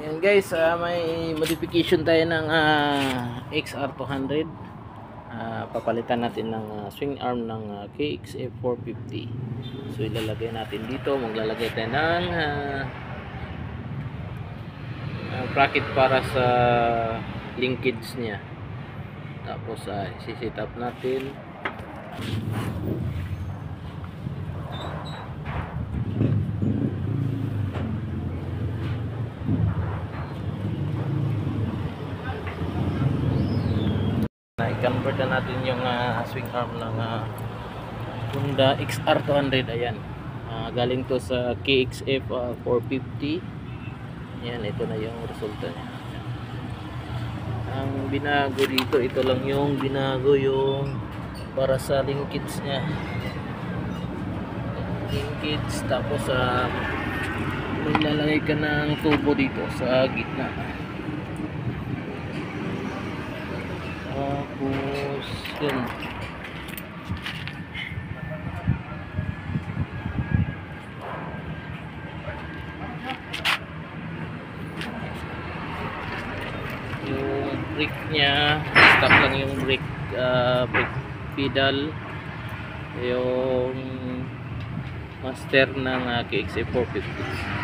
Ayan guys, may modification tayo ng XR200. Papalitan natin ng swing arm ng KXF 450. So ilalagay natin dito, maglalagay tayo ng bracket para sa linkage niya. Tapos isi-set up natin. I-convert na natin yung swing arm ng Honda XR200. Ayan, galing to sa KXF 450. Ayan, ito na yung resulta niya. Ang binago dito, ito lang yung binago, yung para sa linkage niya, linkage. Tapos maglalagay ka ng tubo dito sa gitna. Tapos yun, yung brake nya, stop lang yung brake pedal, yung master ng KXF 450.